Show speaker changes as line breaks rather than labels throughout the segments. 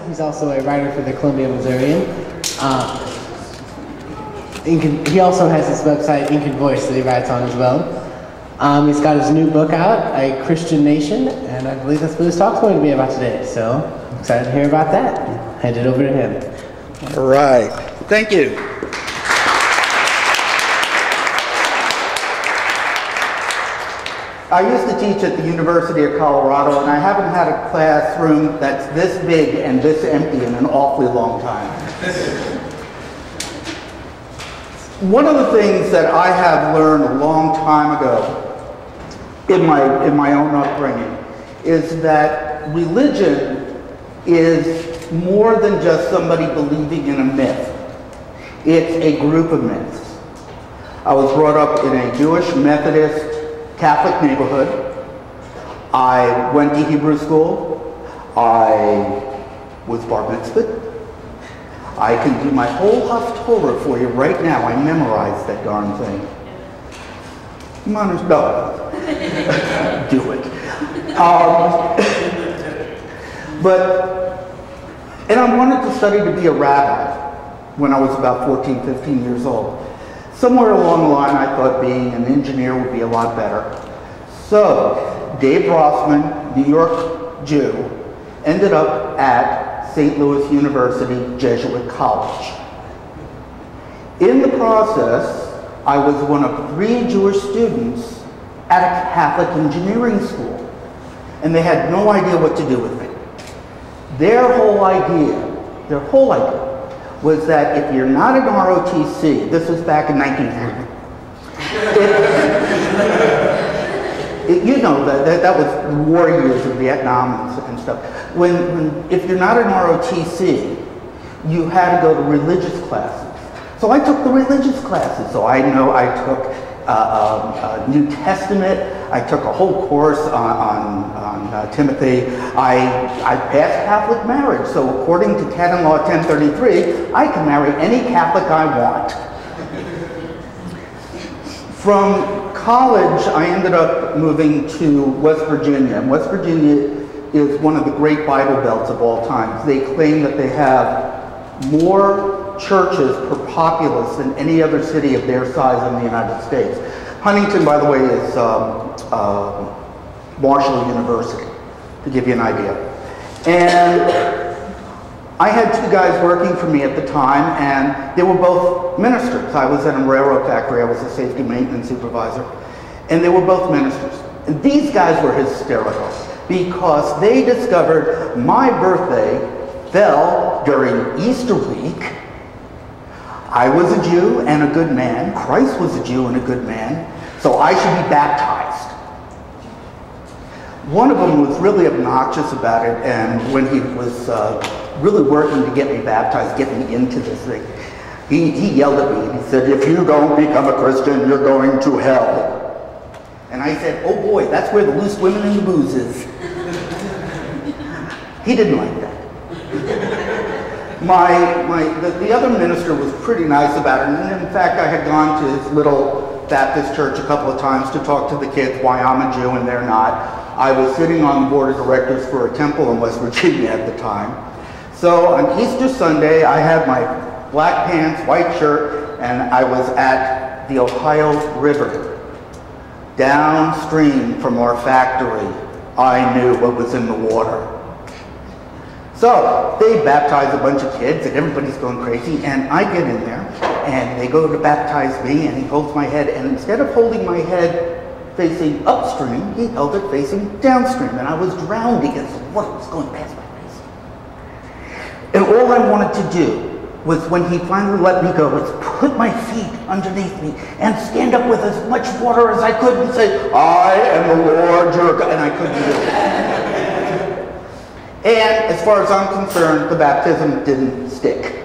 He's also a writer for the Columbia Missourian. He also has his website, Ink and Voice, that he writes on as well. He's got his new book out, A Christian Nation, and I believe that's what his talk's going to be about today. So I'm excited to hear about that. Hand it over to him.
All right. Thank you. I used to teach at the University of Colorado, and I haven't had a classroom that's this big and this empty in an awfully long time. One of the things that I have learned a long time ago in my own upbringing is that religion is more than just somebody believing in a myth. It's a group of myths. I was brought up in a Jewish Methodist Catholic neighborhood. I went to Hebrew school. I was bar mitzvahed. I can do my whole Haftorah for you right now. I memorized that darn thing. No. Do it. And I wanted to study to be a rabbi when I was about 14, 15 years old. Somewhere along the line, I thought being an engineer would be a lot better. So, Dave Rossman, New York Jew, ended up at St. Louis University Jesuit College. In the process, I was one of 3 Jewish students at a Catholic engineering school, and they had no idea what to do with me. Their whole idea was that if you're not an ROTC, this was back in 1940, you know, that was war years of Vietnam and stuff. If you're not an ROTC, you had to go to religious classes. So I took the religious classes. So I took New Testament. I took a whole course on Timothy. I passed Catholic marriage. So according to Canon Law 1033, I can marry any Catholic I want. From college, I ended up moving to West Virginia. And West Virginia is one of the great Bible belts of all times. They claim that they have more churches per populace than any other city of their size in the United States. Huntington, by the way, is Marshall University, to give you an idea. And I had 2 guys working for me at the time, and they were both ministers. I was in a railroad factory. I was a safety maintenance supervisor, and they were both ministers. And these guys were hysterical because they discovered my birthday fell during Easter week. I was a Jew and a good man. Christ was a Jew and a good man, so I should be baptized. One of them was really obnoxious about it, and when he was really working to get me baptized, get me into this thing, he yelled at me and he said, "If you don't become a Christian, you're going to hell." And I said, "Oh boy, that's where the loose women and the booze is." He didn't like that. The other minister was pretty nice about it, and in fact I had gone to his little Baptist church a couple of times to talk to the kids why I'm a Jew and they're not. I was sitting on the board of directors for a temple in West Virginia at the time. So on Easter Sunday I had my black pants, white shirt, and I was at the Ohio River. Downstream from our factory, I knew what was in the water. So they baptize a bunch of kids and everybody's going crazy, and I get in there and they go to baptize me and he holds my head, and instead of holding my head facing upstream, he held it facing downstream, and I was drowning as water was going past my face. And all I wanted to do was, when he finally let me go, was put my feet underneath me and stand up with as much water as I could and say, "I am the Lord your God," and I couldn't do it. And as far as I'm concerned, the baptism didn't stick.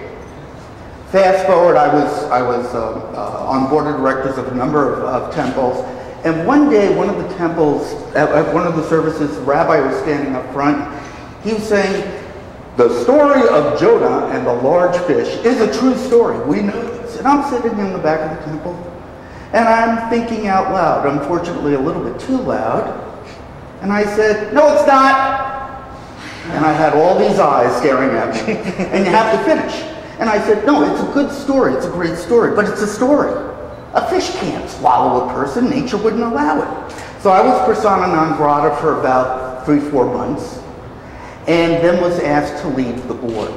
Fast forward, I was on board of directors of a number of temples, and one day, one of the temples, at one of the services, the rabbi was standing up front. He was saying, "The story of Jonah and the large fish is a true story. We know this." And I'm sitting in the back of the temple, and I'm thinking out loud, unfortunately a little bit too loud, and I said, "No, it's not." And I had all these eyes staring at me, and you have to finish. And I said, "No, it's a good story, it's a great story, but it's a story. A fish can't swallow a person, nature wouldn't allow it." So I was persona non grata for about 3-4 months, and then was asked to leave the board.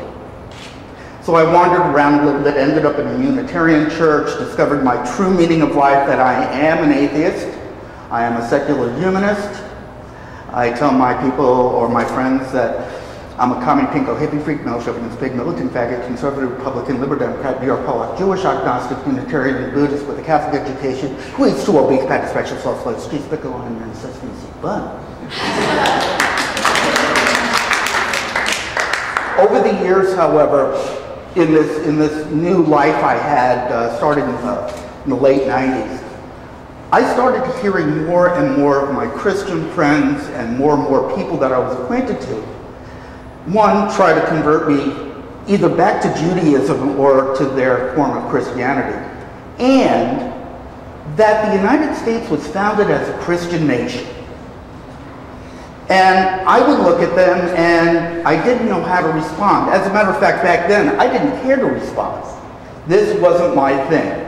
So I wandered around a little bit, ended up in a Unitarian church, discovered my true meaning of life, that I am an atheist. I am a secular humanist. I tell my people or my friends that I'm a commie, pinko, hippie, freak, male chauvinist, pig, militant, faggot, conservative, Republican, liberal Democrat, New York Pollock, Jewish, agnostic, Unitarian, and Buddhist with a Catholic education, who eats 2 beef patties, special sauce, loaves, cheese, pickle, onion, and sesame seed bun. Over the years, however, in this new life I had, starting in the late 90s, I started hearing more and more of my Christian friends and more people that I was acquainted to, one, try to convert me either back to Judaism or to their form of Christianity, and that the United States was founded as a Christian nation. And I would look at them and I didn't know how to respond. As a matter of fact, back then, I didn't care to respond. This wasn't my thing.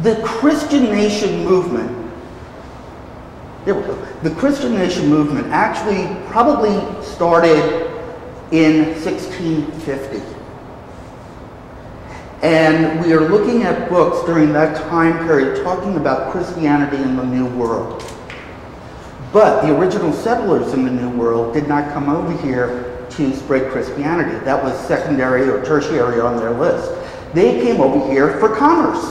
The Christian nation movement, there we go. The Christian nation movement actually probably started in 1650. And we are looking at books during that time period talking about Christianity in the New World. But the original settlers in the New World did not come over here to spread Christianity. That was secondary or tertiary on their list. They came over here for commerce.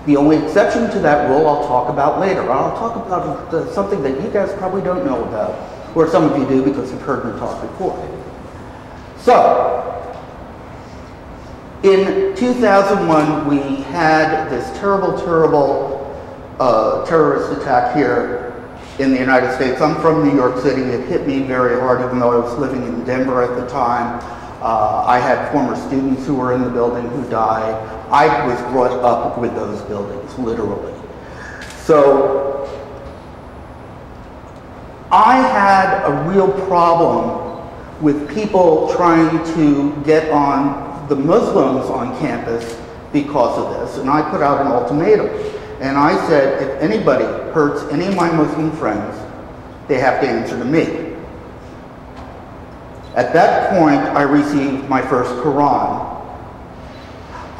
The only exception to that rule I'll talk about later. I'll talk about something that you guys probably don't know about, or some of you do because you've heard me talk before. So, in 2001, we had this terrible terrorist attack here in the United States. I'm from New York City. It hit me very hard, even though I was living in Denver at the time. I had former students who were in the building who died. I was brought up with those buildings, literally. So I had a real problem with people trying to get on the Muslims on campus because of this, and I put out an ultimatum. And I said, if anybody hurts any of my Muslim friends, they have to answer to me. At that point, I received my first Quran.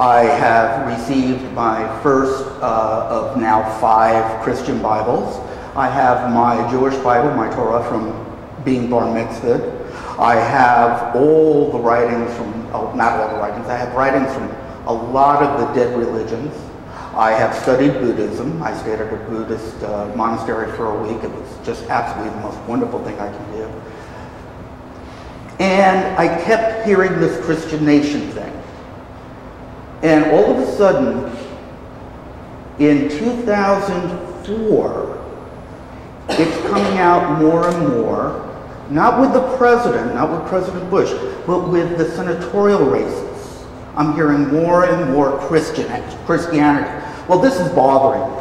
I have received my first of now 5 Christian Bibles. I have my Jewish Bible, my Torah, from being bar mitzvahed. I have all the writings from, oh, not all the writings, I have writings from a lot of the dead religions. I have studied Buddhism. I stayed at a Buddhist monastery for a week. It was just absolutely the most wonderful thing I can do. And I kept hearing this Christian nation thing. And all of a sudden, in 2004, it's coming out more and more, not with the president, not with President Bush, but with the senatorial races. I'm hearing more and more Christianity. Well, this is bothering me.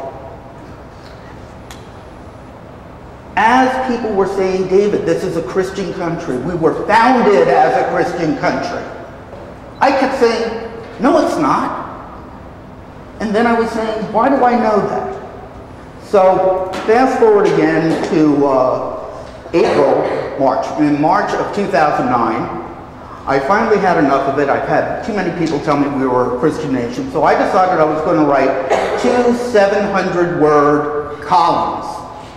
As people were saying, David, this is a Christian country. We were founded as a Christian country. I kept saying, no, it's not. And then I was saying, why do I know that? So fast forward again to March. In March of 2009, I finally had enough of it. I've had too many people tell me we were a Christian nation. So I decided I was going to write 2 700-word columns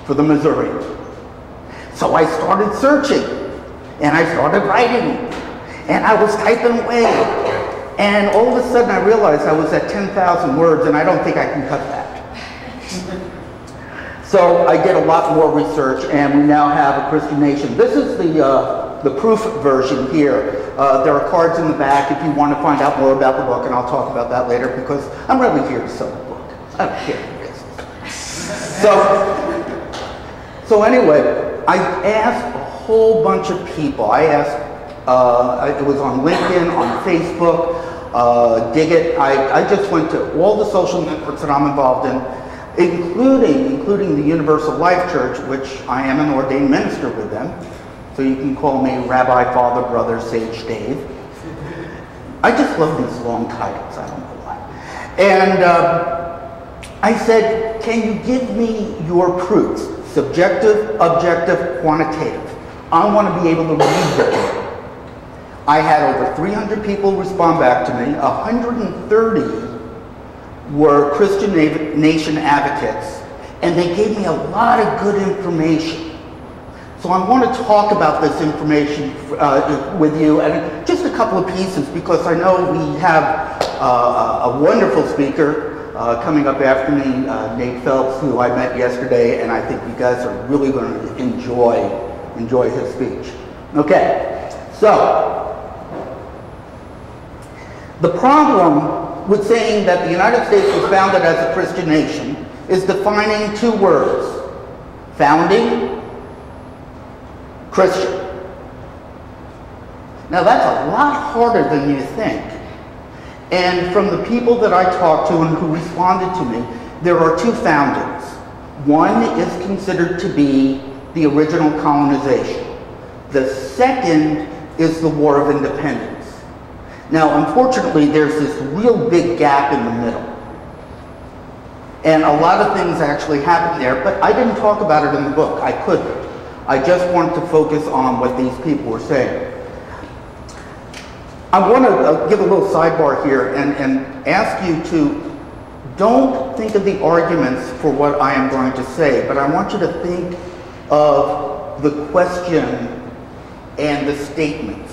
for the Missourian. So I started searching, and I started writing, and I was typing away. And all of a sudden I realized I was at 10,000 words, and I don't think I can cut that. So I did a lot more research, and we now have a Christian nation. This is the proof version here. There are cards in the back if you want to find out more about the book, and I'll talk about that later because I'm really here to sell the book. I don't care who it is. So anyway, I asked a whole bunch of people. I asked, it was on LinkedIn, on Facebook, Dig It. I just went to all the social networks that I'm involved in, including the Universal Life Church, which I am an ordained minister with them. So you can call me Rabbi, Father, Brother, Sage Dave. I just love these long titles, I don't know why. And I said, can you give me your proofs? Subjective, objective, quantitative. I want to be able to read them. I had over 300 people respond back to me. 130 were Christian Nation advocates, and they gave me a lot of good information. So I want to talk about this information with you, and just a couple of pieces, because I know we have a wonderful speaker coming up after me, Nate Phelps, who I met yesterday, and I think you guys are really going to enjoy his speech. Okay, so the problem with saying that the United States was founded as a Christian nation is defining two words: founding, Christian. Now that's a lot harder than you think. And from the people that I talked to and who responded to me, there are two foundings. One is considered to be the original colonization. The second is the War of Independence. Now, unfortunately, there's this real big gap in the middle. And a lot of things actually happened there, but I didn't talk about it in the book. I couldn't. I just wanted to focus on what these people were saying. I want to give a little sidebar here and ask you to don't think of the arguments for what I am going to say, but I want you to think of the question and the statements.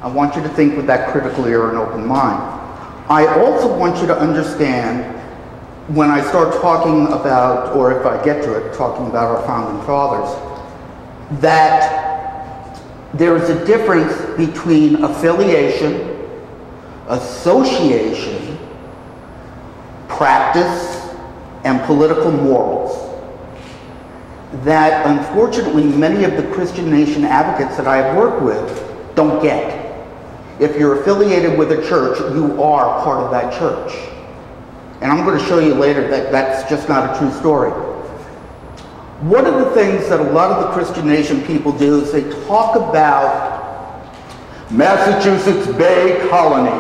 I want you to think with that critical ear and open mind. I also want you to understand when I start talking about, or if I get to it, talking about our founding fathers, that there is a difference between affiliation, association, practice, and political morals that unfortunately many of the Christian Nation advocates that I have worked with don't get. If you're affiliated with a church, you are part of that church. And I'm going to show you later that that's just not a true story. One of the things that a lot of the Christian Nation people do is they talk about Massachusetts Bay Colony.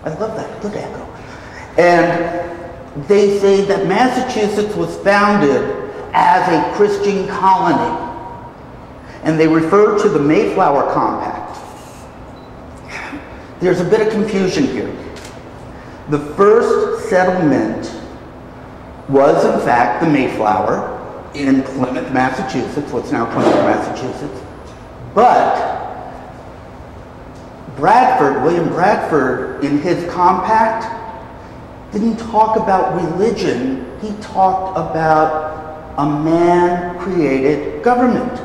I love that, good echo. And they say that Massachusetts was founded as a Christian colony. And they refer to the Mayflower Compact. There's a bit of confusion here. The first settlement was, in fact, the Mayflower in Plymouth, Massachusetts, what's now Plymouth, Massachusetts. But William Bradford, in his compact, didn't talk about religion. He talked about a man-created government.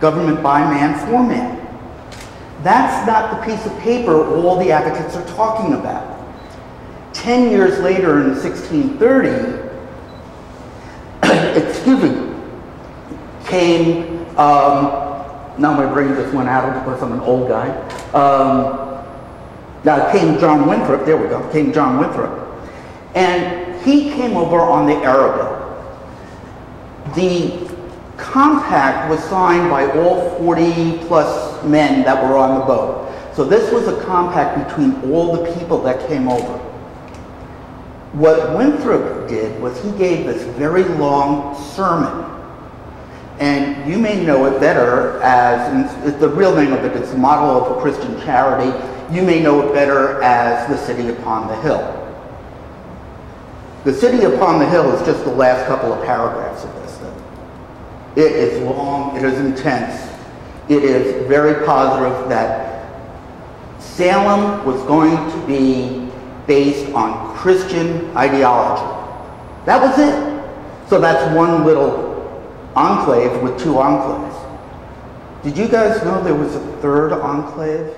Government by man, for man. That's not the piece of paper all the advocates are talking about. 10 years later, in 1630, excuse me, came, now my brain just went out because I'm an old guy. Came John Winthrop, there we go, came John Winthrop. And he came over on the Arabelle. The compact was signed by all 40 plus men that were on the boat. So this was a compact between all the people that came over. What Winthrop did was he gave this very long sermon. And you may know it better as, the real name of it is the Model of a Christian Charity. You may know it better as the City Upon the Hill. The City Upon the Hill is just the last couple of paragraphs of this thing. It is long, it is intense. It is very positive that Salem was going to be based on Christian ideology. That was it. So that's one little enclave with two enclaves. Did you guys know there was a third enclave